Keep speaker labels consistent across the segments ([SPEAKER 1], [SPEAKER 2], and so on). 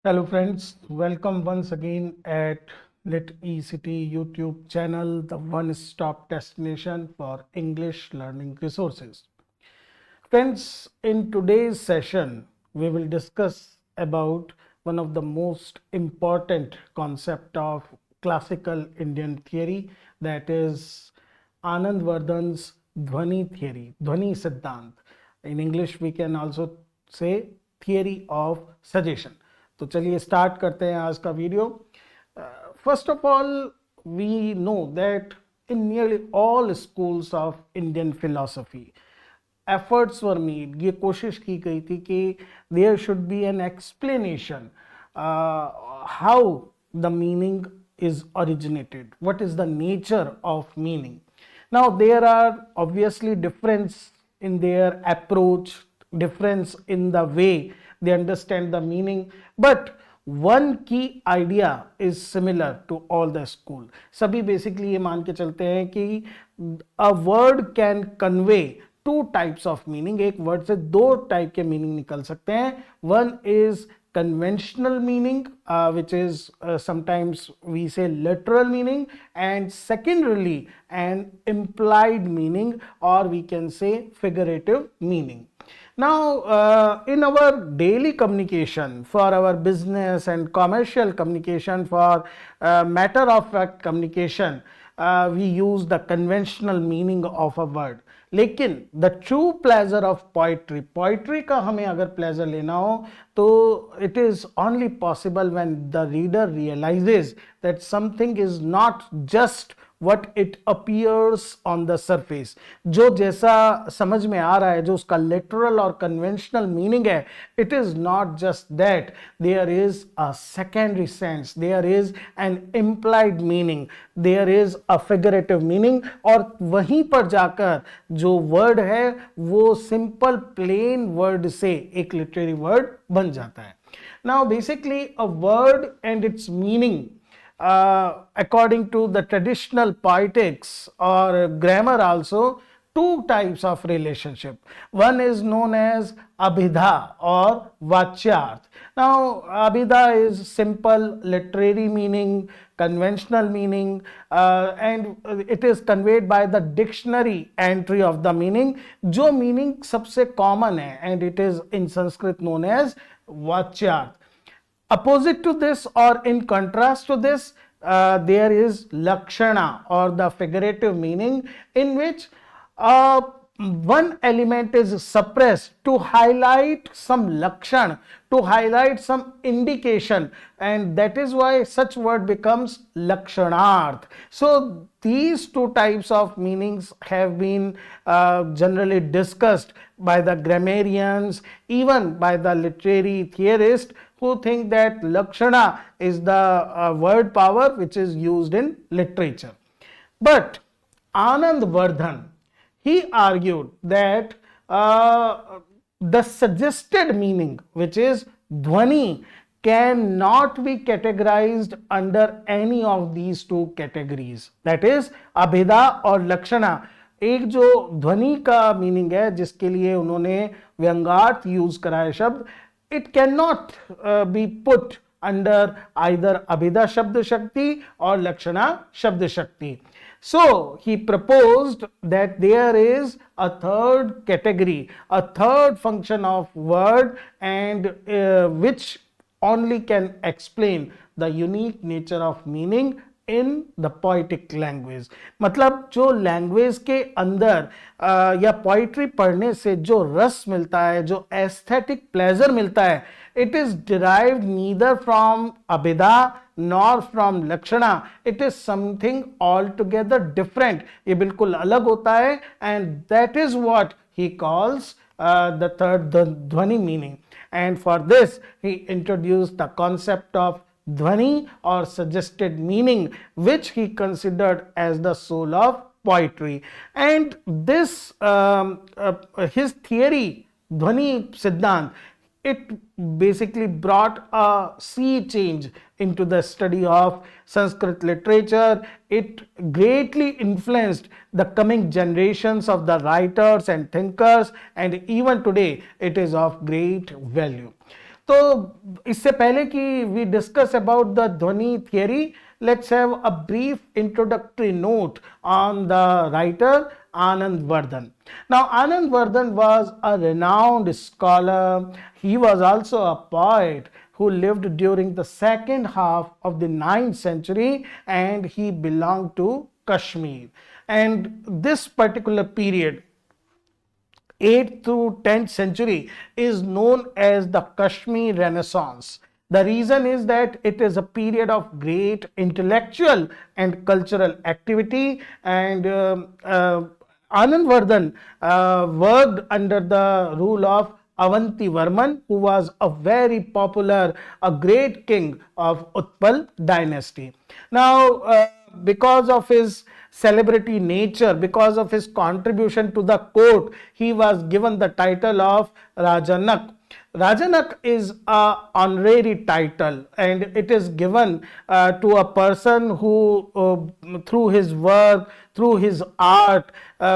[SPEAKER 1] Hello friends, welcome once again at Lit ECT YouTube channel, the one-stop destination for English learning resources. Friends, in today's session, we will discuss about one of the most important concept of classical Indian theory, that is Anandavardhana's Dhvani theory, Dhvani Siddhant. In English, we can also say theory of suggestion. तो चलिए start करते हैं आज का video. First of all, we know that in nearly all schools of Indian philosophy efforts were made, ये कोशिश की गई थी कि there should be an explanation how the meaning is originated, what is the nature of meaning. Now there are obviously difference in their approach, difference in the way they understand the meaning, but one key idea is similar to all the school. सभी basically ये मान के चलते हैं कि a word can convey two types of meaning. एक word से दो टाइप के मीनिंग निकल सकते हैं. One is conventional meaning, which is sometimes we say literal meaning, and secondarily an implied meaning, or we can say figurative meaning. Now in our daily communication, for our business and commercial communication, for matter of fact communication, we use the conventional meaning of a word. लेकिन the true pleasure of poetry, poetry का हमें अगर pleasure लेना हो तो it is only possible when the reader realizes that something is not just what it appears on the surface. जो जैसा समझ में आ रहा है, जो उसका literal और conventional meaning है, it is not just that. There is a secondary sense, there is an implied meaning, there is a figurative meaning, और वहीं पर जाकर जो word है वो simple plain word से एक literary word बन जाता है. Now basically a word and its meaning, according to the traditional poetics or grammar also, two types of relationship. One is known as abhidha or vachyarth. Now abhidha is simple literary meaning, conventional meaning, and it is conveyed by the dictionary entry of the meaning, जो meaning सबसे common है, and it is in Sanskrit known as vachyarth. Opposite to this, or in contrast to this, there is lakshana or the figurative meaning, in which one element is suppressed to highlight some lakshan, to highlight some indication, and that is why such word becomes lakshanarth. So these two types of meanings have been generally discussed by the grammarians, even by the literary theorists, who think that lakshana is the word power which is used in literature. But Anandavardhana, he argued that the suggested meaning, which is dhvani, cannot be categorized under any of these two categories, that is abhida or lakshana. एक जो ध्वनि का meaning है जिसके लिए उन्होंने Vyangyarth use करा है शब्द, it cannot be put under either abhida shabd shakti or lakshana shabd shakti. So he proposed that there is a third category, a third function of word, and which only can explain the unique nature of meaning in the poetic language. मतलब जो language के अंदर या poetry पढ़ने से जो रस मिलता है, जो एस्थेटिक प्लेजर मिलता है, it is derived neither from abhida nor from lakshana. It is something altogether different. ये बिल्कुल अलग होता है, and that is what he calls the third dhvani meaning. And for this he introduced the concept of dhvani or suggested meaning, which he considered as the soul of poetry. And this his theory, dhvani siddhant, it basically brought a sea change into the study of Sanskrit literature. It greatly influenced the coming generations of the writers and thinkers, and even today it is of great value. तो इससे पहले कि we discuss about the Dhvani theory, let's have a brief introductory note on the writer Anandavardhana. Now, Anandavardhana was a renowned scholar. He was also a poet who lived during the second half of the 9th century, and he belonged to Kashmir. And this particular period, 8th to 10th century, is known as the Kashmir Renaissance. The reason is that it is a period of great intellectual and cultural activity, and Anandavardhana worked under the rule of Avanti Varman, who was a very popular, a great king of Utpal dynasty. Now, because of his celebrity nature, because of his contribution to the court, he was given the title of Rajanak. Rajanak is a honorary title, and it is given to a person who through his work, through his art,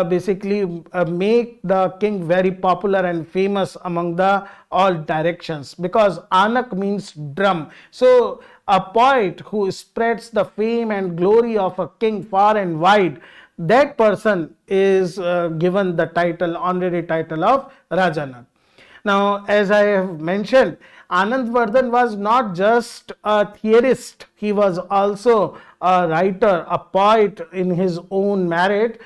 [SPEAKER 1] basically make the king very popular and famous among the all directions, because Anak means drum. So a poet who spreads the fame and glory of a king far and wide, that person is given the title, honorary title of Rajanak. Now, as I have mentioned, Anandavardhana was not just a theorist, he was also a writer, a poet in his own merit.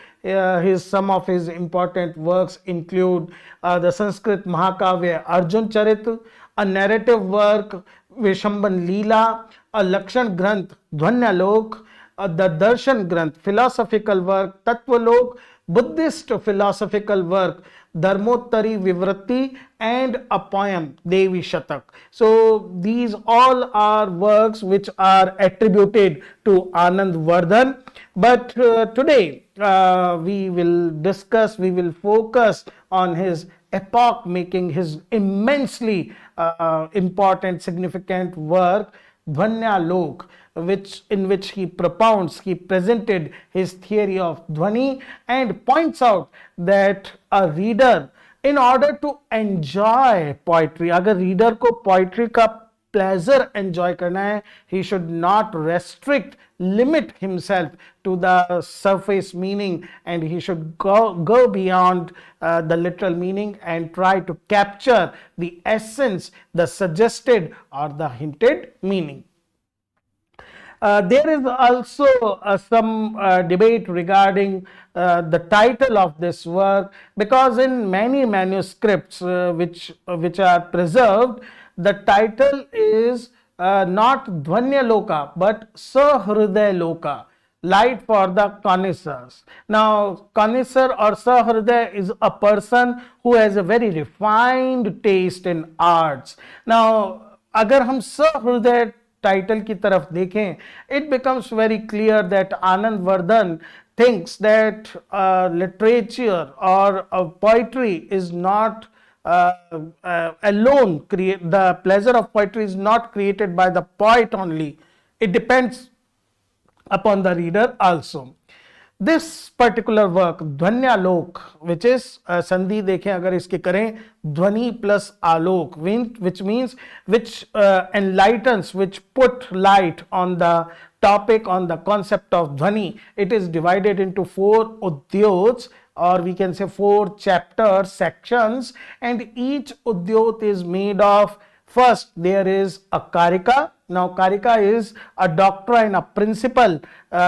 [SPEAKER 1] Some of his important works include the Sanskrit Mahakavya Arjun Charit, a narrative work Vishamban Leela, a Lakshan Granth Dhvanyaloka, the Darshan Granth philosophical work Tatvalok, Buddhist philosophical work Dharmottari Vivratti, and a poem Devi Shatak. So these all are works which are attributed to Anandavardhana. But today we will focus on his epoch making, his immensely important, significant work Dhvanyaloka, in which he presented his theory of Dhvani and points out that a reader, in order to enjoy poetry, अगर reader को poetry का pleasure enjoy करना है, he should not limit himself to the surface meaning, and he should go beyond the literal meaning and try to capture the essence, the suggested or the hinted meaning. There is also some debate regarding the title of this work, because in many manuscripts which are preserved, the title is not Dhvanyaloka but Sahridayaloka, light for the connoisseurs. Now, connoisseur or Sahriday is a person who has a very refined taste in arts. Now, अगर हम सहृदय title की तरफ देखें, it becomes very clear that Anandavardhana thinks that literature or poetry is not alone, the pleasure of poetry is not created by the poet only, it depends upon the reader also. This particular work Dhvanyaloka, which is संधि देखें अगर इसके करें ध्वनि plus Alok, which means which enlightens, which put light on the topic, on the concept of dhvani. It is divided into 4 udyots, or we can say 4 chapters, sections, and each udyot is made of, first there is a karika. Now karika is a doctrine, a principle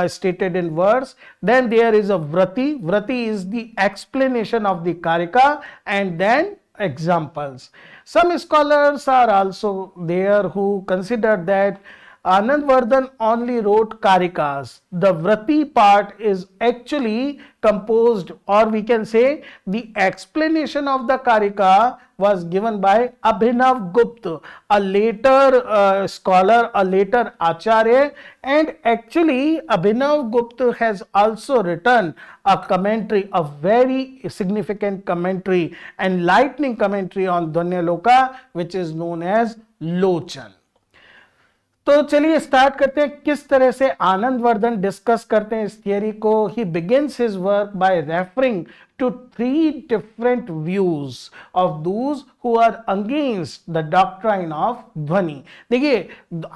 [SPEAKER 1] stated in words. Then there is a vrati. Vrati is the explanation of the karika, and then examples. Some scholars are also there who consider that Anandavardhana only wrote karikas. The vrati part is actually composed, or we can say the explanation of the karika was given by Abhinav Gupta, a later scholar, a later acharya, and actually Abhinav Gupta has also written a commentary, a very significant commentary, enlightening commentary on Dhvanyaloka, which is known as Lochan. तो चलिए start करते हैं किस तरह से Anandavardhana discuss करते हैं इस थियरी को. He begins his work by referring to three different views of those who are against the doctrine of Dhvani. देखिए,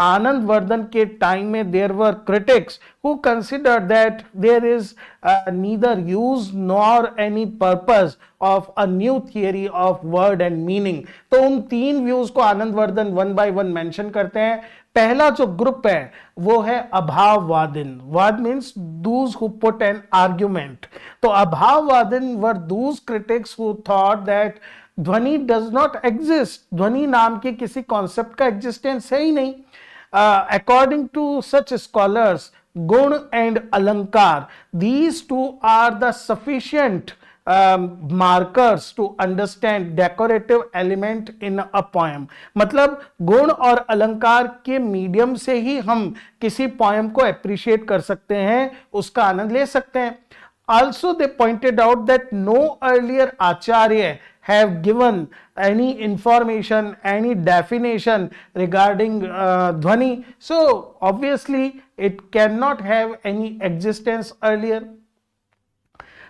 [SPEAKER 1] आनंदवर्धन के टाइम में there were critics who considered that there is neither use nor any purpose of a new theory of word and meaning. तो उन तीन views को Anandavardhana one by one mention करते हैं. पहला जो ग्रुप है वो है अभाववादिन. वाद means those who put an argument. तो abhavavadin were those critics who thought that dhvani does not exist. ध्वनि नाम के किसी कॉन्सेप्ट का एग्जिस्टेंस है ही नहीं. अकॉर्डिंग टू सच स्कॉलर्स, गुण एंड अलंकार, these two are the sufficient markers to understand decorative element in a poem. मतलब गुण और अलंकार के मीडियम से ही हम किसी पोएम को अप्रिशिएट कर सकते हैं, उसका आनंद ले सकते हैं. Also they pointed out that no earlier acharya have given any information, any definition regarding Dhvani. So obviously it cannot have any existence earlier.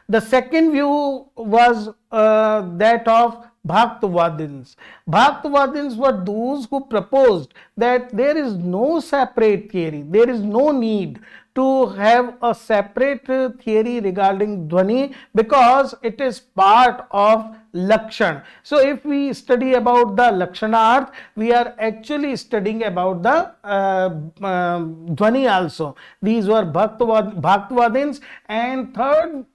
[SPEAKER 1] The second view was that of Bhaktavadins. Bhaktavadins were those who proposed that there is no separate theory, there is no need to have a separate theory regarding Dhvani because it is part of Lakshan. So if we study about the Lakshanarth, we are actually studying about the Dhvani also. These were Bhaktavadins. And third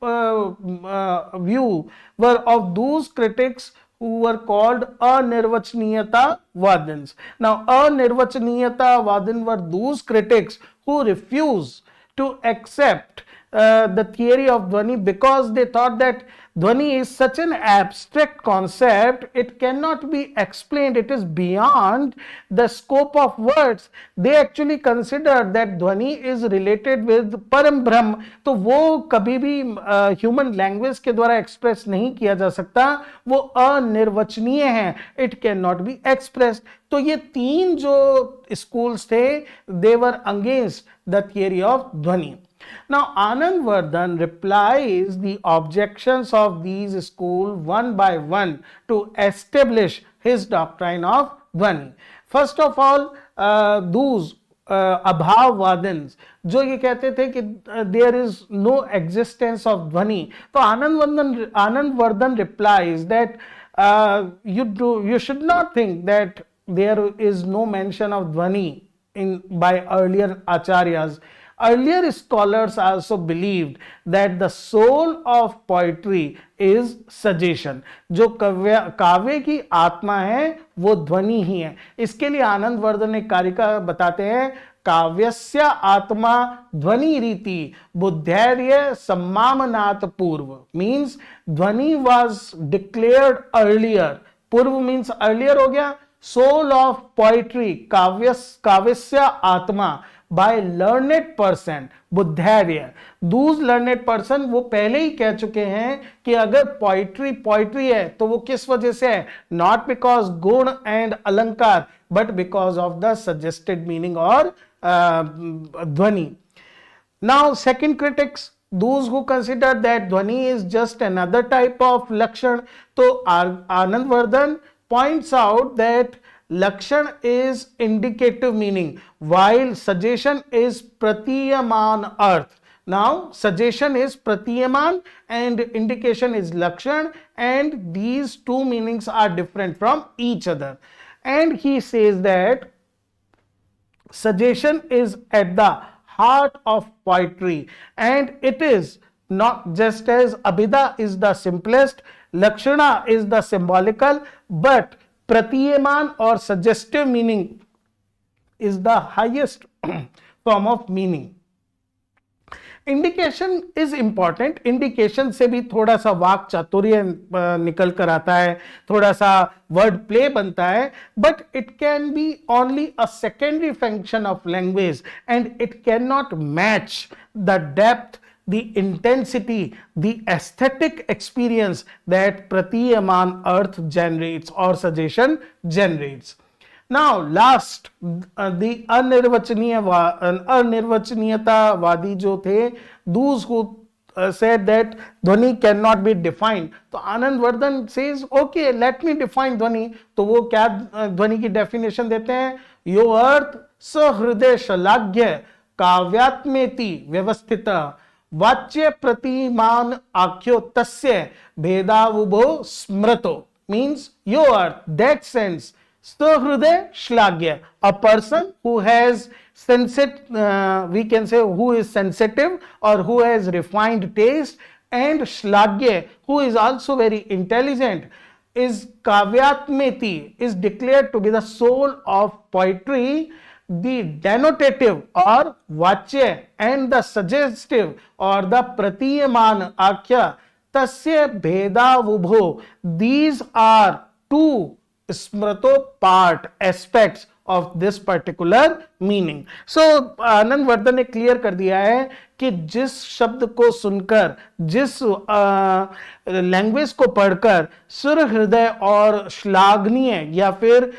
[SPEAKER 1] view were of those critics who were called Anirvachaniyata-Vadins. Now, Anirvachaniyata-Vadin were those critics who refuse to accept the theory of Dhvani because they thought that Dhvani is such an abstract concept, it cannot be explained, it is beyond the scope of words. They actually consider that Dhvani is related with Param Brahm, तो वो कभी भी human language के द्वारा express नहीं किया जा सकता, वो अनिर्वचनीय है, it cannot be expressed. तो ये तीन जो schools थे, they were against the theory of Dhvani. Now, Anandavardhan replies the objections of these schools one by one to establish his doctrine of Dhvani. First of all, those अभाववादिन्स जो ये कहते थे कि there is no existence of Dhvani, तो Anandavardhan replies that you should not think that there is no mention of Dhvani by earlier acharyas. Earlier scholars also believed that the soul of poetry is suggestion. जो काव्य की आत्मा है वो ध्वनि ही है. इसके लिए आनंदवर्धन एक कारिका बताते हैं, काव्यस्य आत्मा ध्वनि रीति बुद्धैर्य सम्मामनात् पूर्व. मीन्स ध्वनि was declared earlier. पूर्व मीन्स earlier हो गया. soul of poetry काव्यस्य आत्मा by learned person बुद्धैर्य. those learned person वो पहले ही कह चुके हैं कि अगर पोइट्री है तो वो किस वजह से है, not because गुण and अलंकार but because of the suggested meaning or ध्वनि. Now second critics, those who consider that Dhvani is just another type of Lakshan. तो Anandavardhan points out that Lakshan is indicative meaning while suggestion is Pratiyaman Arth. Now suggestion is Pratiyaman and indication is Lakshan, and these two meanings are different from each other. And he says that suggestion is at the heart of poetry, and it is not just as Abhida is the simplest, Lakshana is the symbolical, but Pratiyaman or suggestive meaning is the highest form of meaning. Indication is important. Indication से भी थोड़ा सा वाक चातुर्य निकल कर आता है, थोड़ा सा वर्ड प्ले बनता है, but it can be only a secondary function of language and it cannot match the depth, the intensity, the aesthetic experience that Pratiyaman Arth generates or suggestion generates. Now last, the अनिर्वचनीयतावादी जो थे, those who said that ध्वनि cannot be defined. तो Anandavardhana says okay let me define ध्वनि. तो वो क्या ध्वनि की डेफिनेशन देते हैं? यो अर्थ सहृदय शलाघ्य काव्यात्मेति व्यवस्थित वाच्य प्रतिमान आख्यो तस्य भेदावुभो स्मृतो. Means yo earth, that sense, सहृदय श्लाघ्य, a person who has we can say who is sensitive or who has refined taste, and shlagya, who is also very intelligent, is kavyatmeti, is declared to be the soul of poetry. The denotative or vachya and the suggestive or the pratiyaman akhya tasya bheda vubho, these are two smrito part aspects of this particular meaning. So Anandavardhana ने clear कर दिया है कि जिस शब्द को सुनकर, जिस लैंग्वेज को पढ़कर सुर हृदय और श्लाघनीय या फिर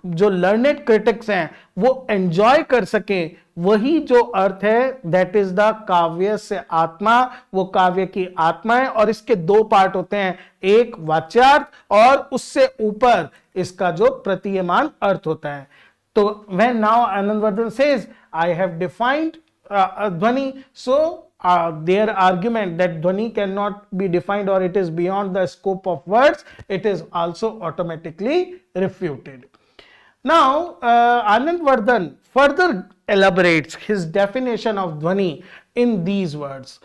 [SPEAKER 1] जो लर्नेड क्रिटिक्स हैं वो एंजॉय कर सके, वही जो अर्थ है दैट इज द काव्य से आत्मा, वो काव्य की आत्मा है. और इसके दो पार्ट होते हैं, एक वाच्यार्थ और उससे ऊपर इसका जो प्रतीयमान अर्थ होता है. तो when now Anandavardhan says I have defined Dhvani, so their argument that Dhvani cannot be defined or it is beyond the scope of words, it is also automatically refuted. Now Anandavardhan further elaborates his definition of Dhvani in these words: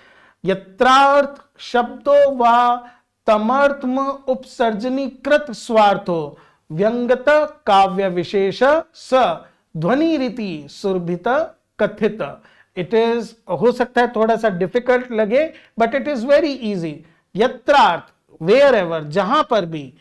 [SPEAKER 1] Yatrarth shabdo va तमर्थम उपसर्जनीकृत स्वार्थो व्यंगत काव्य विशेष स ध्वनि रीति सुरभित कथित. It is, हो सकता है थोड़ा सा डिफिकल्ट लगे but it is very easy. यत्रार्थ, वेयर एवर, जहां पर भी,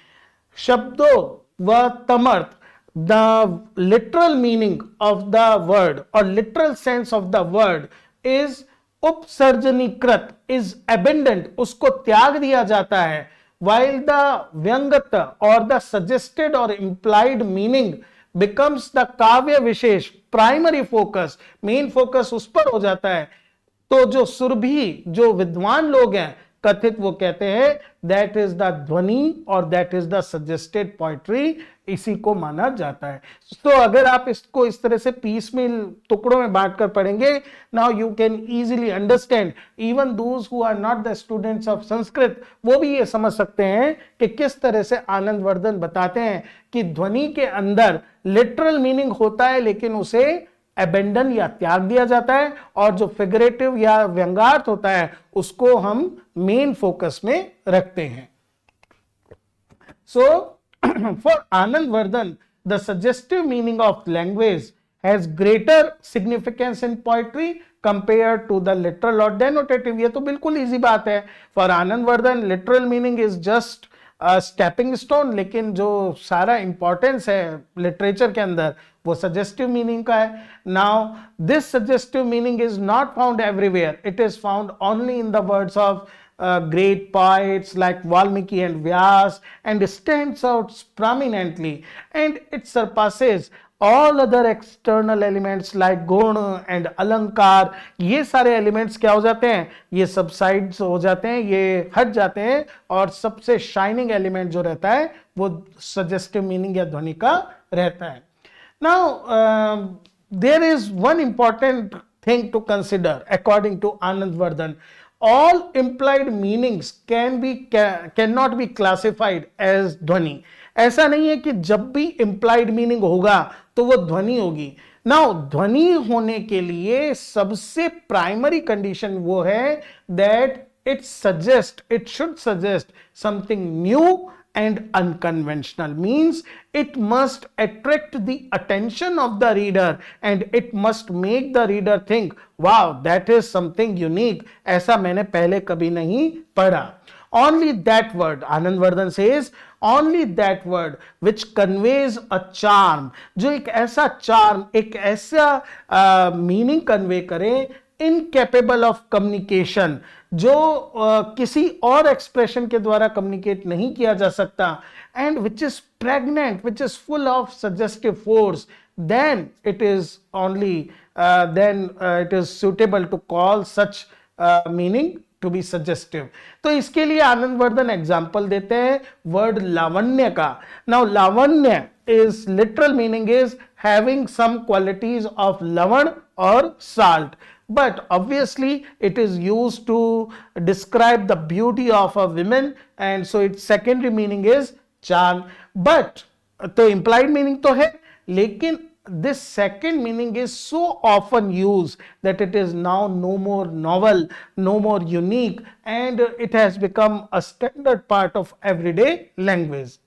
[SPEAKER 1] शब्दों व तमर्थ, the literal meaning of the word और literal sense of the word is उपसर्जनीकृत, इज एबेंडेंट, उसको त्याग दिया जाता है. while the व्यंगत और द सजेस्टेड और implied meaning becomes the काव्य विशेष, प्राइमरी फोकस, मेन फोकस उस पर हो जाता है. तो जो सुरभि, जो विद्वान लोग हैं, कथित, वो कहते हैं दैट इज द ध्वनि और that is the suggested poetry, इसी को माना जाता है. तो अगर आप इसको इस तरह से पीस में, टुकड़ों में बांटकर पढ़ेंगे, now you can easily understand, even those who are not the students of Sanskrit, वो भी ये समझ सकते हैं कि किस तरह से आनंदवर्धन बताते हैं कि ध्वनि के अंदर लिटरल मीनिंग होता है लेकिन उसे एबेंडन या त्याग दिया जाता है, और जो फिगरेटिव या व्यंग्यार्थ होता है उसको हम मेन फोकस में रखते हैं. सो for Anandavardhan, the suggestive meaning of language has greater significance in poetry compared to the literal or denotative. ये तो बिल्कुल easy बात है. For Anandavardhan, literal meaning is just a stepping stone, लेकिन जो सारा importance है literature के अंदर वो suggestive meaning का है. Now, this suggestive meaning is not found everywhere. It is found only in the words of great poets like Valmiki and Vyas, and stands out prominently, and it surpasses all other external elements like गुण and अलंकार. ये सारे elements क्या हो जाते हैं, ये subsides हो जाते हैं, ये हट जाते हैं, और सबसे शाइनिंग एलिमेंट जो रहता है वो सजेस्टिव मीनिंग या ध्वनि का रहता है. Now there is one important thing to consider according to Anandavardhan. All implied meanings cannot be classified as ध्वनि. ऐसा नहीं है कि जब भी implied meaning होगा तो वो ध्वनि होगी. नाउ ध्वनि होने के लिए सबसे प्राइमरी कंडीशन वो है that it should suggest something new and unconventional, means it must attract the attention of the reader and it must make the reader think, wow, that is something unique, ऐसा मैंने पहले कभी नहीं पढ़ा. Only that word, Anandavardhan says, only that word which conveys a charm, जो एक ऐसा charm, एक ऐसा meaning convey करे, incapable of communication, जो किसी और एक्सप्रेशन के द्वारा कम्युनिकेट नहीं किया जा सकता, and which is pregnant, which is full of suggestive force, then it is only then it is suitable to call such meaning to be suggestive. तो इसके लिए आनंदवर्धन एग्जाम्पल देते हैं वर्ड लावण्य का. Now lavanya is literal meaning is having some qualities of lavan or salt, but obviously it is used to describe the beauty of a woman, and so its secondary meaning is charm. But तो implied meaning तो है, लेकिन this second meaning is so often used that it is now no more novel, no more unique, and it has become a standard part of everyday language.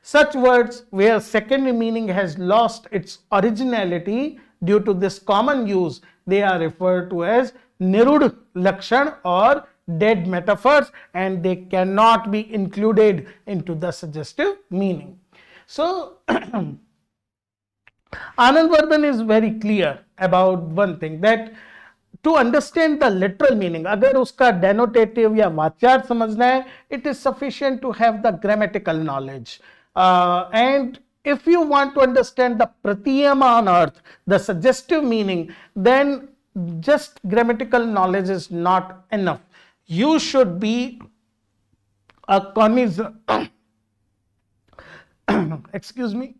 [SPEAKER 1] Such words where secondary meaning has lost its originality due to this common use, they are referred to as nirud lakshan or dead metaphors, and they cannot be included into the suggestive meaning. So Anandavardhana is very clear about one thing, that to understand the literal meaning, अगर उसका denotative या वाच्यार्थ समझना है, it is sufficient to have the grammatical knowledge. And if you want to understand the pratiyama on earth, the suggestive meaning, then just grammatical knowledge is not enough. You should be a connoisseur. Excuse me.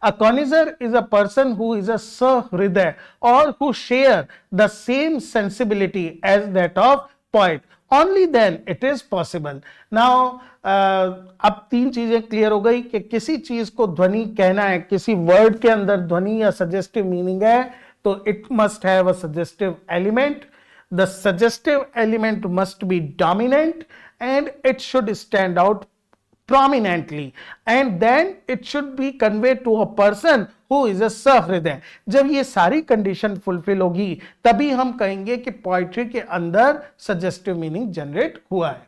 [SPEAKER 1] A connoisseur is a person who is a sahriday or who share the same sensibility as that of poet. Only then it is possible. Now, अब तीन चीजें clear हो गई कि किसी चीज को ध्वनि कहना है, किसी वर्ड के अंदर ध्वनि या सजेस्टिव मीनिंग है, तो it must have a suggestive element. The suggestive element must be dominant and it should stand out prominently, and then it should be conveyed to a person who is a सहृदय. जब ये सारी condition fulfil होगी तभी हम कहेंगे कि poetry के अंदर सजेस्टिव मीनिंग जनरेट हुआ है.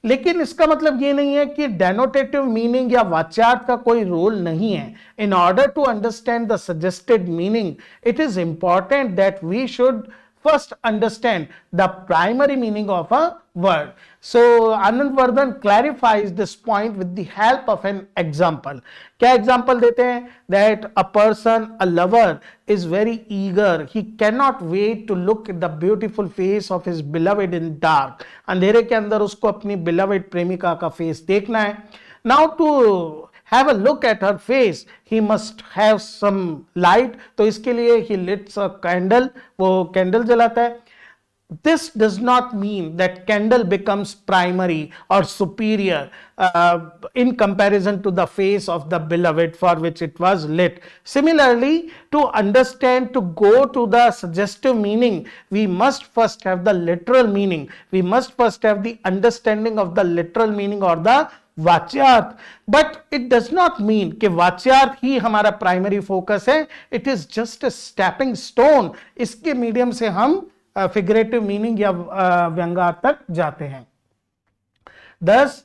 [SPEAKER 1] लेकिन इसका मतलब ये नहीं है कि डेनोटेटिव मीनिंग या वाच्यार्थ का कोई रोल नहीं है. In order to understand the suggested meaning, it is important that we should first understand the primary meaning of a word. So Anandavardhana clarifies this point with the help of an example. क्या example देते हैं? That a person, a lover, is very eager. He cannot wait to look at the beautiful face of his beloved in dark. अंधेरे के अंदर उसको अपनी beloved प्रेमिका का face देखना है. Now to have a look at her face, he must have some light. तो इसके लिए he lights a candle, वो candle जलाता है. This does not mean that candle becomes primary or superior in comparison to the face of the beloved for which it was lit. Similarly, to understand, to go to the suggestive meaning, we must first have the literal meaning. We must first have the understanding of the literal meaning or the वाच्यार्थ. But it does not mean कि वाच्यार्थ ही हमारा primary focus है. It is just a stepping stone. इसके medium से हम figurative meaning या व्यंग्यार्थ तक जाते हैं. Thus,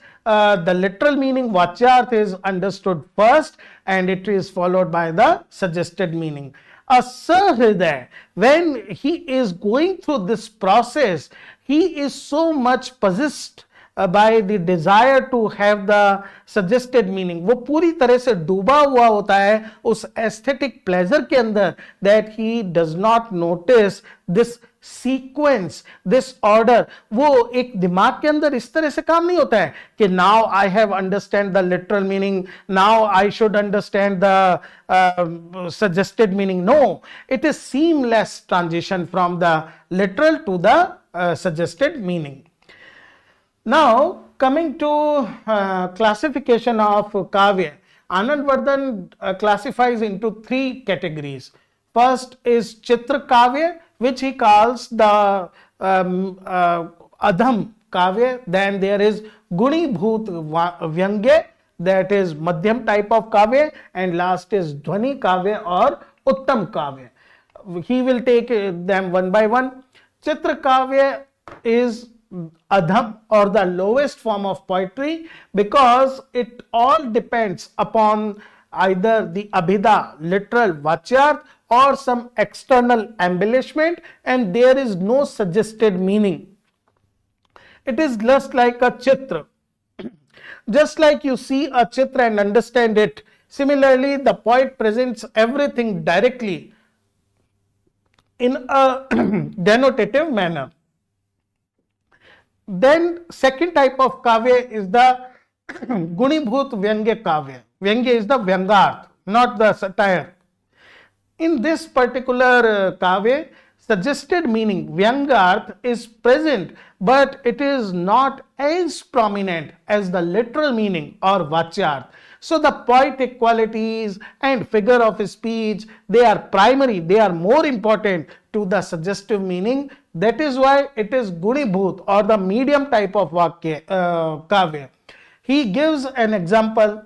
[SPEAKER 1] the literal meaning Vachyarth is understood first and it is followed by the suggested meaning. A Sahriday, when he is going through this process, he is so much possessed by the desire to have the suggested meaning. वो पूरी तरह से डूबा हुआ होता है उस aesthetic pleasure के अंदर, that he does not notice this sequence, this order. वो एक दिमाग के अंदर इस तरह से काम नहीं होता है कि now I have understand the literal meaning, now I should understand the suggested meaning. No, it is seamless transition from the literal to the suggested meaning. Now, coming to classification of Kavya, Anandavardhana classifies into three categories. First is Chitra Kavya, which he calls the Adham Kavya. Then there is Guni Bhut Vyangya, that is Madhyam type of Kavya. And last is Dhvani Kavya or Uttam Kavya. He will take them one by one. Chitra Kavya is Adham or the lowest form of poetry because it all depends upon either the Abhida, literal Vachyarth, or some external embellishment, and there is no suggested meaning. It is just like a chitra. Just like you see a chitra and understand it, similarly the poet presents everything directly in a denotative manner. Then second type of kavya is the Gunibhut Vyangya Kavya. Vyangya is the Vyangarth, not the satire. In this particular kavya, suggested meaning Vyangarth is present, but it is not as prominent as the literal meaning or Vachyarth. So the poetic qualities and figure of speech, they are primary, they are more important to the suggestive meaning. That is why it is Gunibhut or the medium type of kavya. He gives an example.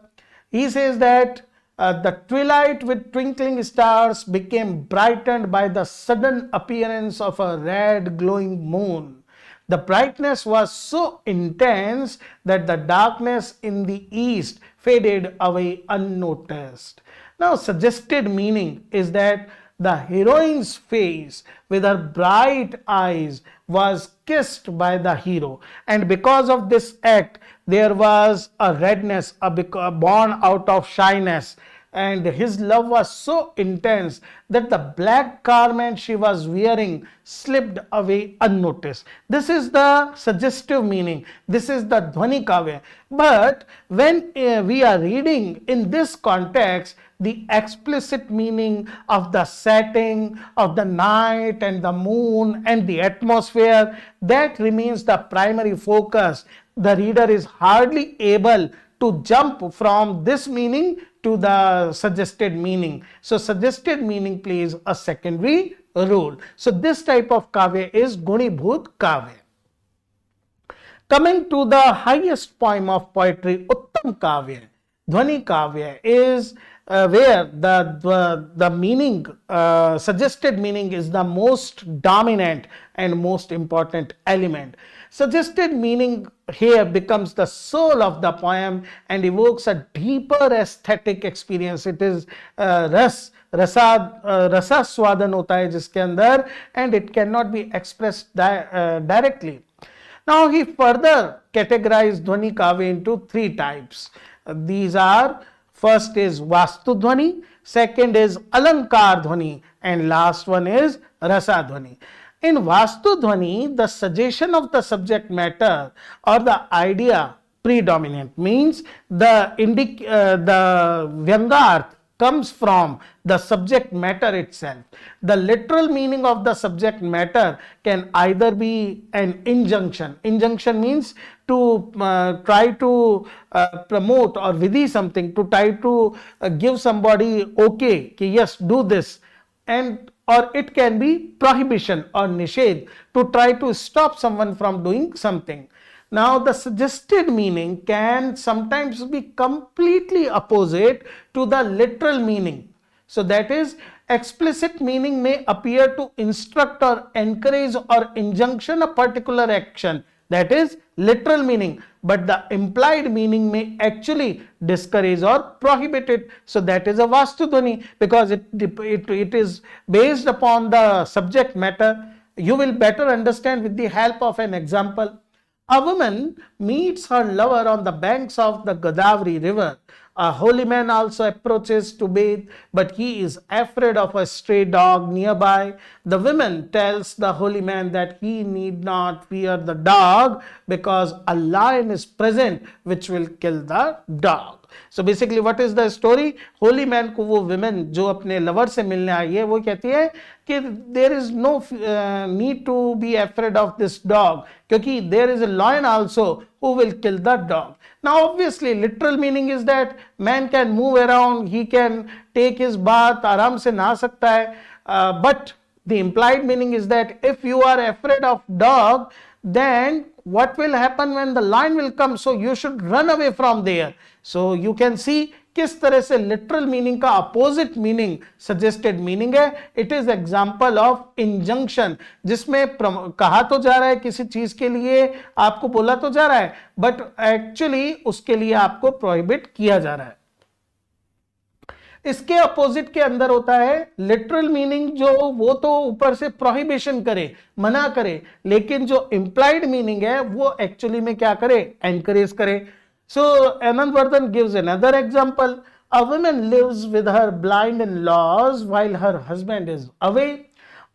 [SPEAKER 1] He says that the twilight with twinkling stars became brightened by the sudden appearance of a red glowing moon. The brightness was so intense that the darkness in the east faded away unnoticed. Now, suggested meaning is that the heroine's face with her bright eyes was kissed by the hero, and because of this act there was a redness born out of shyness, and his love was so intense that the black garment she was wearing slipped away unnoticed. This is the suggestive meaning. This is the Dhvani Kavya. But when we are reading in this context, the explicit meaning of the setting of the night and the moon and the atmosphere, that remains the primary focus. The reader is hardly able to jump from this meaning to the suggested meaning. So suggested meaning plays a secondary role. So this type of kavya is Gunibhut Kavya. Coming to the highest poem of poetry, Uttam Kavya, Dhvani Kavya, is where the meaning, suggested meaning is the most dominant and most important element. Suggested meaning here becomes the soul of the poem and evokes a deeper aesthetic experience. It is rasa swadan hota hai jiske andar, and it cannot be expressed directly. Now he further categorized Dhvani Kavya into three types. These are, first is Vastu Dhvani, second is Alankara Dhvani, and last one is Rasa Dhvani. In Vastu Dhvani, the suggestion of the subject matter or the idea predominant, means the Vyangarth comes from the subject matter itself. The literal meaning of the subject matter can either be an injunction. Injunction means to try to promote or vidhi something, to try to give somebody okay, ki yes, do this, and or it can be prohibition or nishedh, to try to stop someone from doing something. Now the suggested meaning can sometimes be completely opposite to the literal meaning. So that is, explicit meaning may appear to instruct or encourage or injunction a particular action, that is literal meaning, but the implied meaning may actually discourage or prohibit it. So that is a Vastu Dhvani, because it is based upon the subject matter. You will better understand with the help of an example. A woman meets her lover on the banks of the Godavari river. A holy man also approaches to bathe, but he is afraid of a stray dog nearby. The woman tells the holy man that he need not fear the dog because a lion is present which will kill the dog. So basically what is the story? Holy man को वो women जो अपने lover से मिलने आई है वो कहती है कि there is no need to be afraid of this dog क्योंकि there is a lion also who will kill the dog. Now obviously literal meaning is that man can move around, he can take his bath, आराम से नहा सकता है, but the implied meaning is that if you are afraid of dog, then what will happen when the lion will come? So you should run away from there. So you can see किस तरह से literal meaning का opposite meaning suggested meaning है. It is example of injunction, जिसमें कहा तो जा रहा है किसी चीज के लिए, आपको बोला तो जा रहा है, but actually उसके लिए आपको prohibit किया जा रहा है. इसके अपोजिट के अंदर होता है लिटरल मीनिंग, जो वो तो ऊपर से प्रोहिबिशन करे, मना करे, लेकिन जो इंप्लाइड मीनिंग है वो एक्चुअली में क्या करे, एनकरेज करे. So Anandavardhana gives another example. A woman lives with her blind in laws while her husband is away.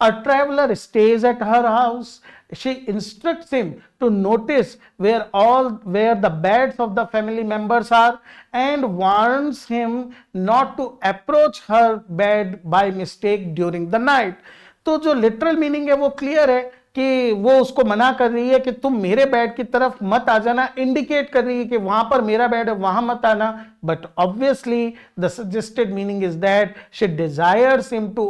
[SPEAKER 1] A traveler stays at her house. She instructs him to notice where the beds of the family members are and warns him not to approach her bed by mistake during the night. तो जो literal meaning है वो clear है कि वो उसको मना कर रही है कि तुम मेरे बेड की तरफ मत आ जाना, इंडिकेट कर रही है कि वहां पर मेरा बेड है, वहां मत आना. But obviously the suggested meaning is that she desires him to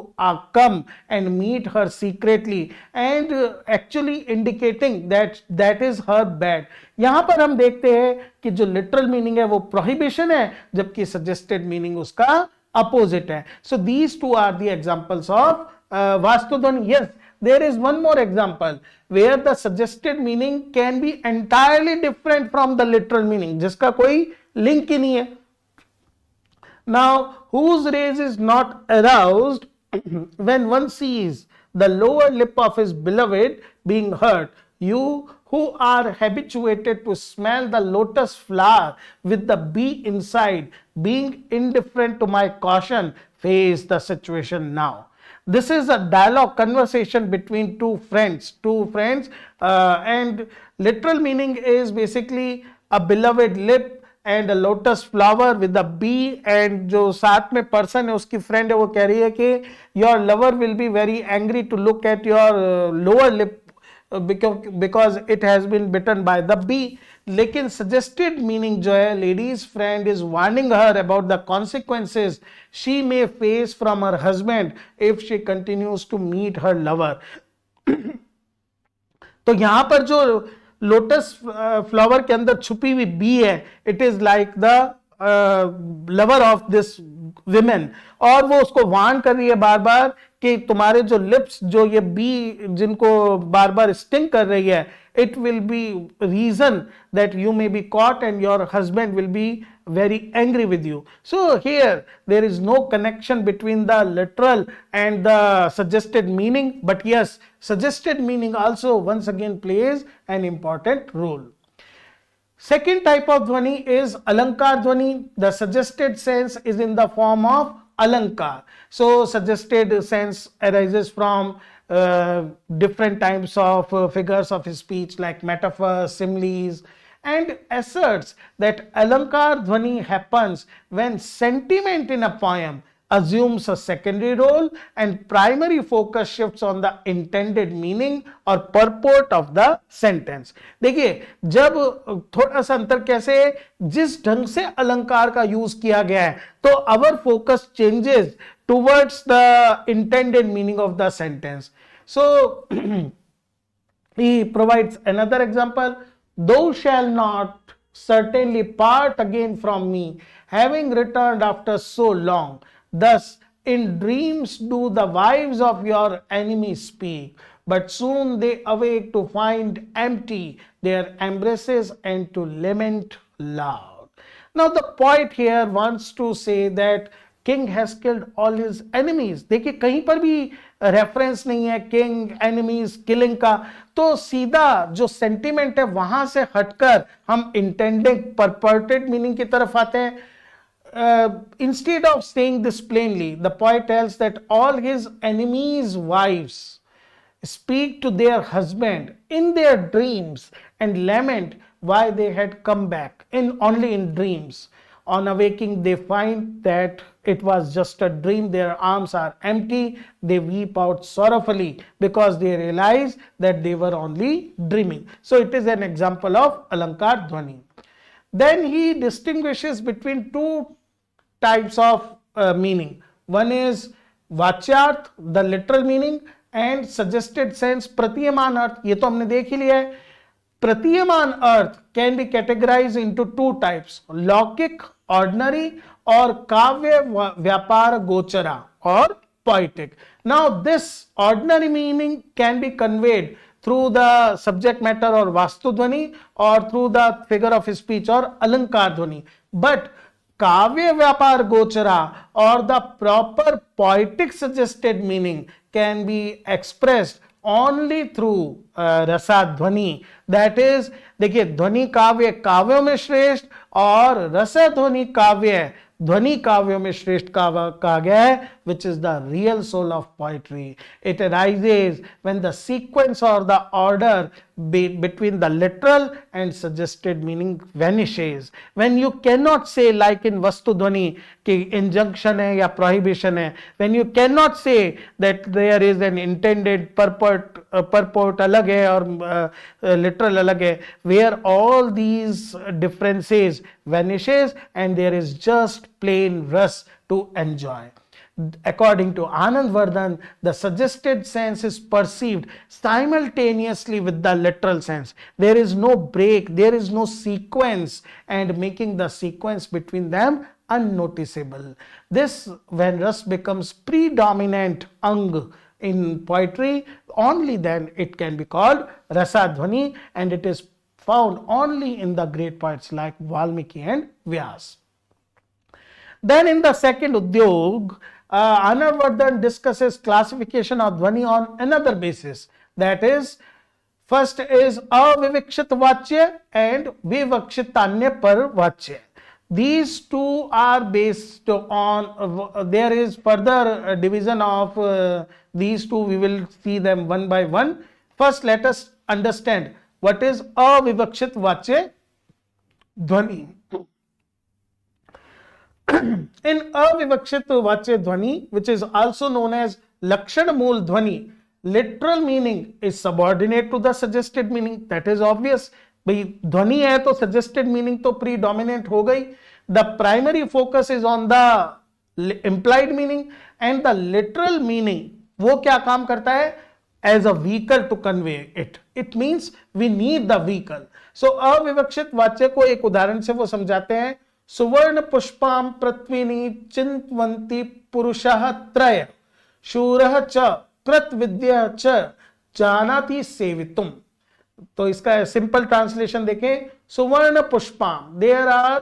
[SPEAKER 1] come and meet her secretly and actually indicating that is her bed. यहां पर हम देखते हैं कि जो लिटरल मीनिंग है वो प्रोहिबिशन है, जबकि सजेस्टेड मीनिंग उसका अपोजिट है. So these two are the examples of vastu dhvani. Yes, there is one more example where the suggested meaning can be entirely different from the literal meaning, जिसका कोई link ही नहीं है. Now, whose rays is not aroused when one sees the lower lip of his beloved being hurt? You who are habituated to smell the lotus flower with the bee inside, being indifferent to my caution, face the situation now. This is a dialogue conversation between two friends, and literal meaning is basically a beloved lip and a lotus flower with a bee, and जो साथ में person है उसकी friend है वो कह रही है कि your lover will be very angry to look at your lower lip because it has been bitten by the bee. लेकिन suggested meaning जो है, lady's friend is warning her about the consequences she may face from her husband if she continues to meet her lover. तो यहां पर जो lotus flower के अंदर छुपी हुई बी है, it is like the lover of this women, और वो उसको वार्न कर रही है बार बार कि तुम्हारे जो लिप्स, जो ये बी जिनको बार बार स्टिंग कर रही है, it will be reason that you may be caught and your husband will be very angry with you. So here there is no connection between the literal and the suggested meaning, but yes, suggested meaning also once again plays an important role. Second type of dhvani is Alankara Dhvani. The suggested sense is in the form of Alankara. So suggested sense arises from different types of figures of speech like metaphors, similes, and asserts that Alankara Dhvani happens when sentiment in a poem assumes a secondary role and primary focus shifts on the intended meaning or purport of the sentence. देखिए, जब थोड़ा सा अंतर कैसे, जिस ढंग से अलंकार का यूज किया गया है, तो our focus changes towards the intended meaning of the sentence. So he provides another example. Thou shalt not certainly part again from me, having returned after so long. Thus in dreams do the wives of your enemies speak, but soon they awake to find empty their embraces and to lament loud. Now the poet here wants to say that king has killed all his enemies. देखिए, कहीं पर भी reference नहीं है king, enemies, killing का. तो सीधा जो सेंटिमेंट है वहां से हटकर हम इंटेंडेड परपर्टेड मीनिंग की तरफ आते हैं. Instead of saying this plainly, the poet tells that all his enemies' wives speak to their husband in their dreams and lament why they had come back only in dreams. On awaking, they find that it was just a dream. Their arms are empty. They weep out sorrowfully because they realize that they were only dreaming. So it is an example of Alankara Dhvani. Then he distinguishes between two types of meaning. One is Vachyarth, the literal meaning, and suggested sense, Pratiyaman Arth. ये तो हमने देख ही लिया है. Pratiyaman Arth can be categorized into two types: Laukic, ordinary, or Kavya, Vyapara, Gochara, or poetic. Now this ordinary meaning can be conveyed through the subject matter or Vastu Dhvani, or through the figure of speech or Alankara Dhvani. But Kavya, Vyapar, Gochara, or the proper poetic suggested meaning can be expressed only through Rasa Dhvani. That is, देखिए, ध्वनि काव्य काव्यों में श्रेष्ठ और रस ध्वनि काव्य ध्वनि काव्यों में श्रेष्ठ कहा गया है. which is the real soul of poetry. It arises when the sequence or the order between the literal and suggested meaning vanishes. When you cannot say, like in Vastu Dhvani, कि injunction है या prohibition है, when you cannot say that there is an intended purport अलग है और literal अलग है, where all these differences vanishes and there is just plain rus to enjoy. According to Anandavardhana, the suggested sense is perceived simultaneously with the literal sense. There is no break, there is no sequence, and making the sequence between them unnoticeable. This, when ras becomes predominant ang in poetry, only then it can be called Rasa Dhvani, and it is found only in the great poets like Valmiki and Vyas. Then in the second Udyog, Anandavardhana discusses classification of Dhvani on another basis. That is, first is Avivakshita-Vachya and Vivakshitanyaparvachya. These two are based on, there is further division of these two. We will see them one by one. First, let us understand what is Avivakshita-Vachya Dhvani. In Avivakshita-Vachya Dhvani, which is also known as Lakshana Mool Dhvani, literal meaning is subordinate to the suggested meaning. That is obvious. भाई ध्वनि है तो suggested meaning तो predominant हो गई. The primary focus is on the implied meaning and the literal meaning. वो क्या काम करता है? As a vehicle to convey it. It means we need the vehicle. So अविवक्षित वाच्य को एक उदाहरण से वो समझाते हैं. सुवर्ण पुष्पाम पृथ्वीनी चिंतवंती पुरुषः त्रय शूरः च कृतविद्या च जानाति सेवितुम. तो इसका सिंपल ट्रांसलेशन देखें. सुवर्ण पुष्पाम, there are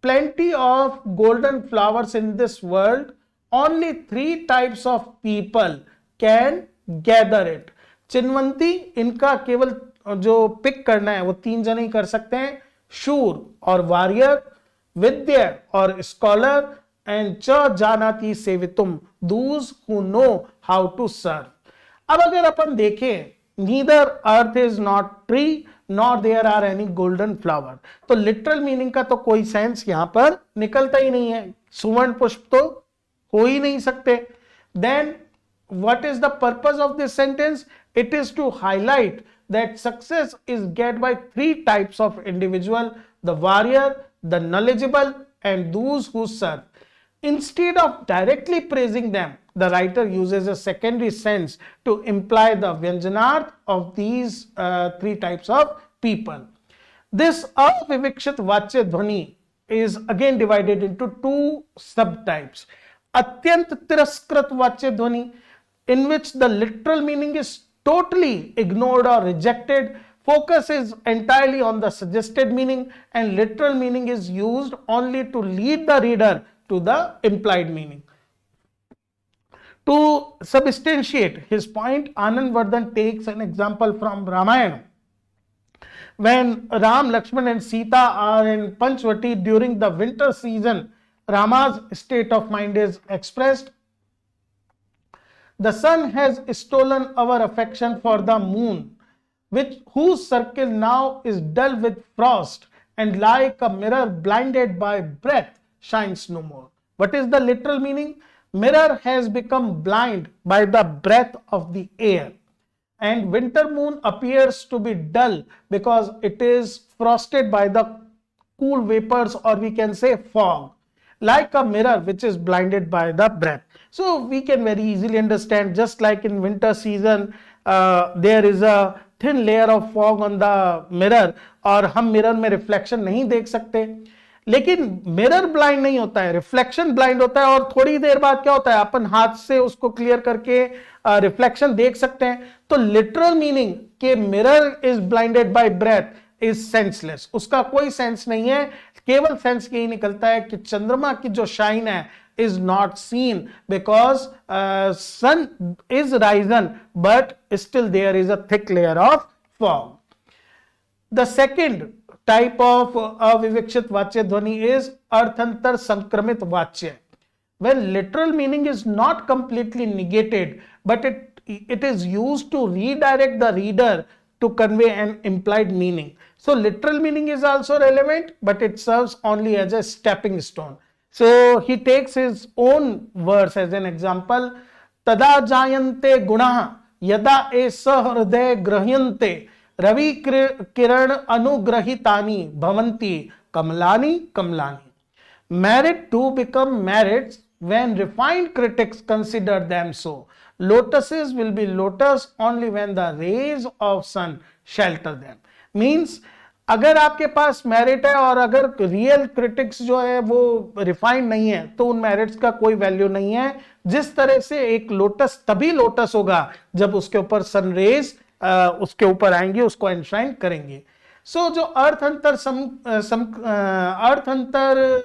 [SPEAKER 1] plenty of golden flowers in this world. Only 3 types of people can gather it. चिन्वंती, इनका केवल जो पिक करना है वो 3 जने ही कर सकते हैं. शूर और वॉरियर, विद्या और स्कॉलर, एंड च जानाति सेवितुम, those who know how to serve. अब अगर अपन देखें, neither earth is not tree nor there are any golden flower, तो लिटरल मीनिंग का तो कोई सेंस यहां पर निकलता ही नहीं है. सुवर्ण पुष्प तो हो ही नहीं सकते. Then what is the purpose of this sentence? It is to highlight that success is get by 3 types of individual: the warrior, the knowledgeable, and those who serve. Instead of directly praising them, the writer uses a secondary sense to imply the vyanjanarth of these 3 types of people. This Avivakshita-Vachya Dhvani is again divided into 2 subtypes. Atyant Tiraskrit-Vachya Dhvani, in which the literal meaning is totally ignored or rejected. Focus is entirely on the suggested meaning, and literal meaning is used only to lead the reader to the implied meaning. To substantiate his point, Anandavardhana takes an example from Ramayana. When Ram, Lakshman and Sita are in Panchvati during the winter season, Rama's state of mind is expressed. The sun has stolen our affection for the moon, whose circle now is dull with frost, and like a mirror blinded by breath shines no more. What is the literal meaning? Mirror has become blind by the breath of the air, and winter moon appears to be dull because it is frosted by the cool vapors, or we can say fog, like a mirror which is blinded by the breath. So we can very easily understand, just like in winter season there is a thin layer of fog on the mirror और हम mirror में reflection नहीं देख सकते. लेकिन mirror blind नहीं होता है, रिफ्लेक्शन ब्लाइंड होता है, और थोड़ी देर बाद क्या होता है, अपन हाथ से उसको क्लियर करके रिफ्लेक्शन देख सकते हैं. तो लिटरल मीनिंग के mirror is blinded bye breath is senseless. उसका कोई सेंस नहीं है. केवल सेंस यही निकलता है कि चंद्रमा की जो शाइन है is not seen because sun is risen, but still there is a thick layer of fog. The second type of Vivakshita-Vachya Dhvani is Arthantar-Samkramita-Vachya. when literal meaning is not completely negated, but it is used to redirect the reader to convey an implied meaning. So literal meaning is also relevant, but it serves only as a stepping stone. So he takes his own verse as an example. Tada jayante gunaha yada e sahriday grahyante ravi kiran anugrahitani bhavanti kamlani kamlani. Merit do become merits when refined critics consider them so. Lotuses will be lotus only when the rays of sun shelter them. Means अगर आपके पास merit है और अगर real critics जो है वो refined नहीं है तो उन मेरिट्स का कोई वैल्यू नहीं है. जिस तरह से एक लोटस तभी लोटस होगा जब उसके ऊपर सनरेज उसके ऊपर आएंगे, उसको एनश्राइन करेंगे. सो जो अर्थंतर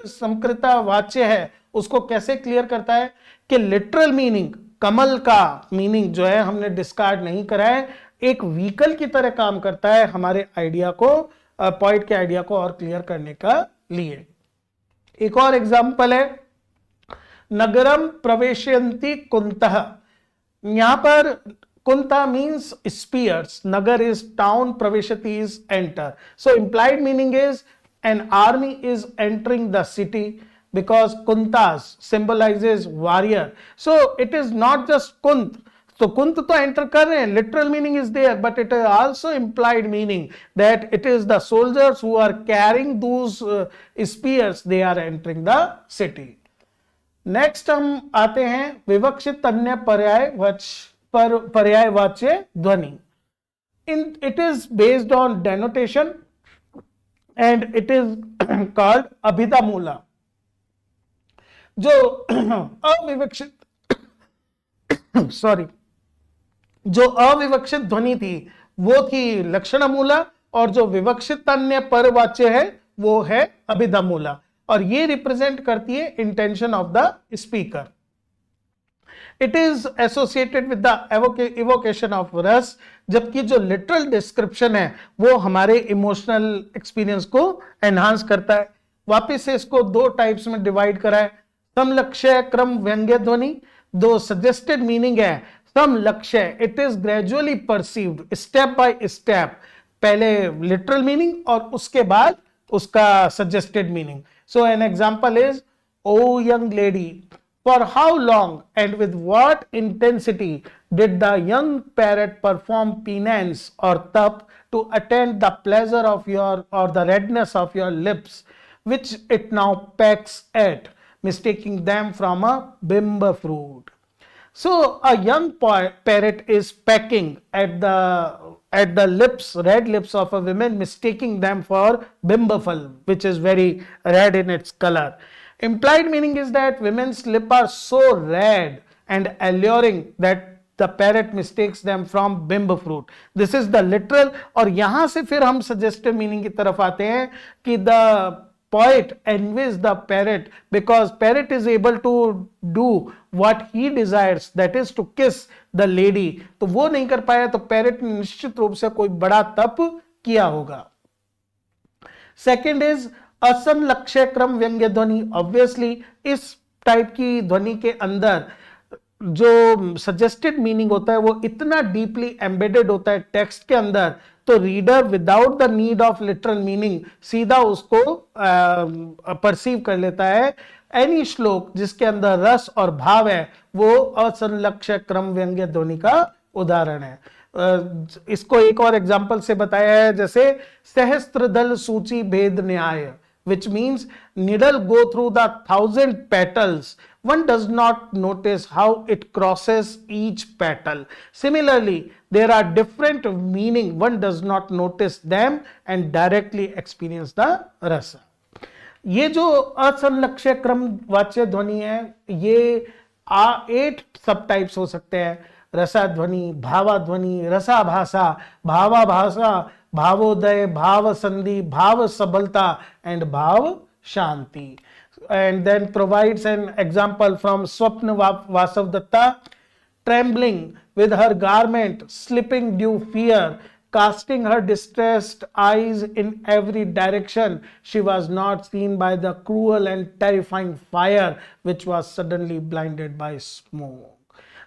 [SPEAKER 1] समकृता वाच्य है उसको कैसे क्लियर करता है कि लिटरल मीनिंग, कमल का मीनिंग जो है हमने डिस्कार्ड नहीं करा है, एक व्हीकल की तरह काम करता है हमारे आइडिया को, पॉइंट के आइडिया को और क्लियर करने का लिए. एक और एग्जांपल है नगरम प्रवेशयन्ति कुंतः. यहां पर कुंता मीन्स स्पीयर्स, नगर इज टाउन, प्रवेशति is enter. So implied meaning is an army is entering the city because kuntas symbolizes warrior. So it is not just kunt. तो कुंत तो एंटर कर रहे हैं, literal meaning is there, but it is also implied meaning that it is the soldiers who are carrying those spears, they are entering the city. Next हम आते हैं विवक्षित अन्य पर्यायवाच्य ध्वनि. It is based on denotation and it is called abhidhamula. जो अविवक्षित जो अविवक्षित ध्वनि थी वो थी लक्षणमूला, और जो विवक्षित अन्य परवाच्य है वो है अभिधमूला, और ये रिप्रेजेंट करती है intention of the speaker. It is associated with the evocation of rasa, जबकि जो लिटरल डिस्क्रिप्शन है वो हमारे इमोशनल एक्सपीरियंस को एनहांस करता है. वापिस से इसको दो टाइप्स में डिवाइड करा है. समलक्ष्यक्रम व्यंग्य ध्वनि, दो सजेस्टेड मीनिंग है. समलक्ष्य, it is gradually perceived step by step, पहले लिटरल मीनिंग और उसके बाद उसका suggested meaning. So an example is, O young lady, for how long and with what intensity did the young parrot perform penance or tap to attain the pleasure of your or the redness of your lips, which it now pecks at, mistaking them from a bimba fruit. So a young parrot is pecking at the lips, red lips of a woman, mistaking them for bimba phal, which is very red in its color. Implied meaning is that women's lips are so red and alluring that the parrot mistakes them from bimbo fruit. This is the literal. और यहां से फिर हम suggestive meaning की तरफ आते हैं कि the poet envies the parrot because parrot is able to do what he desires, that is to kiss the lady. तो वो नहीं कर पाया तो parrot ने निश्चित रूप से कोई बड़ा तप किया होगा. Second is असमलक्ष्यक्रम व्यंग्य ध्वनि. ऑब्वियसली इस टाइप की ध्वनि के अंदर जो सजेस्टेड मीनिंग होता है वो इतना डीपली एम्बेडेड होता है टेक्स्ट के अंदर, तो reader without the need of literal meaning सीधा उसको परसीव कर लेता है. एनी श्लोक जिसके अंदर रस और भाव है वो असमलक्ष्यक्रम व्यंग्य ध्वनि का उदाहरण है. इसको एक और एग्जांपल से बताया है, जैसे सहस्त्रदल सूची भेद न्याय, which means needle go through the 1,000 petals, one does not notice how it crosses each petal. Similarly, there are different meaning, one does not notice them and directly experience the rasa. ये जो असमलक्ष्यक्रम वाच्य ध्वनि है ये 8 सब types हो सकते हैं. रसा ध्वनि, भावा ध्वनि, रसा भाषा, भावा भाषा, भावोदय, भाव संधि, भाव सबलता एंड भाव शांति. And then provides an example from Swapnavasavadatta. Trembling with her garment, slipping due fear, casting her distressed eyes in every direction, she was not seen by the cruel and terrifying fire which was suddenly blinded by smoke.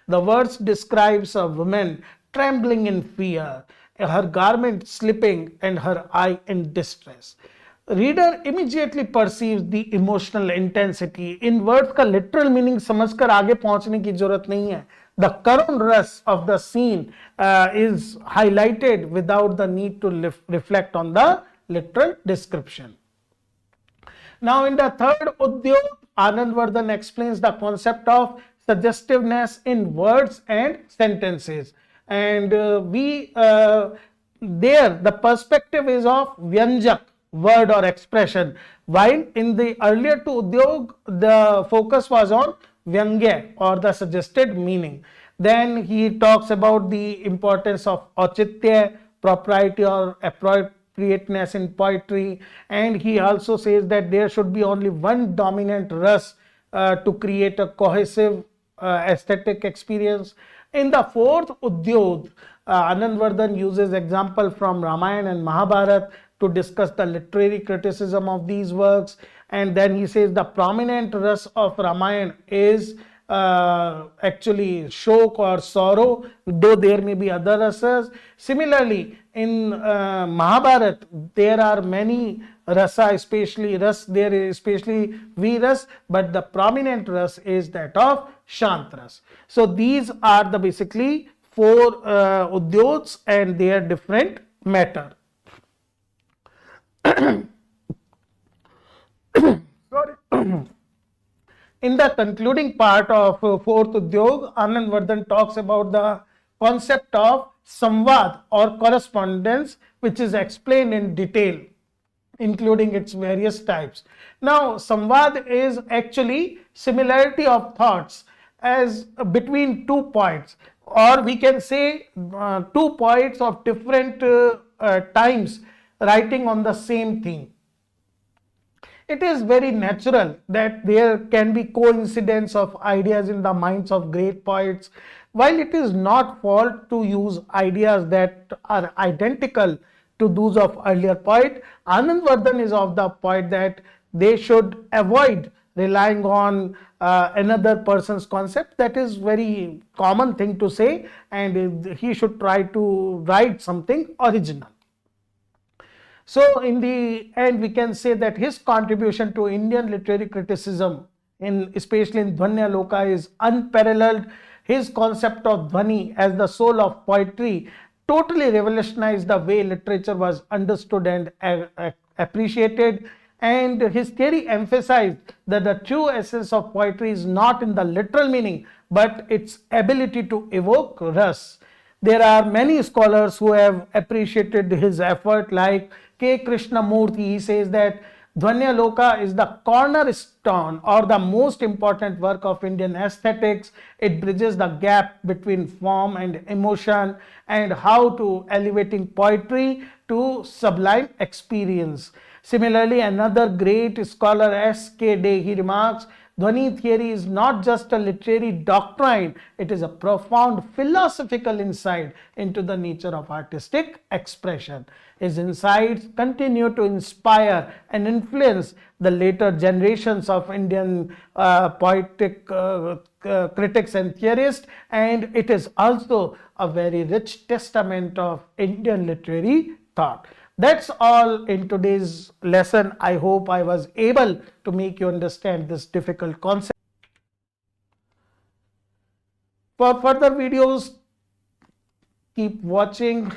[SPEAKER 1] The verse describes a woman trembling in fear, her garment slipping and her eye in distress. Reader immediately perceives the emotional intensity. In words का literal meaning समझकर आगे पहुंचने की जरूरत नहीं है. The karun ras of the scene is highlighted without the need to reflect on the literal description. Now in the third Udyog, Anandavardhana explains the concept of suggestiveness in words and sentences, and there the perspective is of vyanjak, word or expression, while in the earlier two Udyog the focus was on vyangya or the suggested meaning. Then he talks about the importance of auchitya, propriety or appropriateness in poetry, and he also says that there should be only one dominant ras to create a cohesive aesthetic experience. In the fourth Udyog, Anandavardhana uses example from Ramayana and Mahabharata to discuss the literary criticism of these works, and then he says the prominent ras of Ramayana is actually shok or sorrow, though there may be other rasas. Similarly, in Mahabharata there are many rasa, especially viras, but the prominent ras is that of shant ras. So these are the basically four udyogs and their different matter. Sorry. In the concluding part of fourth Udyog, Anandavardhana talks about the concept of samvad or correspondence, which is explained in detail, including its various types. Now, samvad is actually similarity of thoughts as between two poets, or we can say two poets of different times writing on the same theme. It is very natural that there can be coincidence of ideas in the minds of great poets. While it is not fault to use ideas that are identical to those of earlier poet, Anandavardhana is of the point that they should avoid relying on another person's concept. That is very common thing to say, and he should try to write something original. So in the end, we can say that his contribution to Indian literary criticism, especially in Dhvanyaloka, is unparalleled. His concept of Dhvani as the soul of poetry totally revolutionized the way literature was understood and appreciated. And his theory emphasized that the true essence of poetry is not in the literal meaning, but its ability to evoke ras. There are many scholars who have appreciated his effort, like K. Krishnamurti. He says that Dhvanyaloka is the cornerstone or the most important work of Indian aesthetics. It bridges the gap between form and emotion, and how to elevating poetry to sublime experience. Similarly, another great scholar, S.K. Day, he remarks, Dhvani theory is not just a literary doctrine, it is a profound philosophical insight into the nature of artistic expression. His insights continue to inspire and influence the later generations of Indian poetic critics and theorists, and it is also a very rich testament of Indian literary thought. That's all in today's lesson. I hope I was able to make you understand this difficult concept. For further videos, keep watching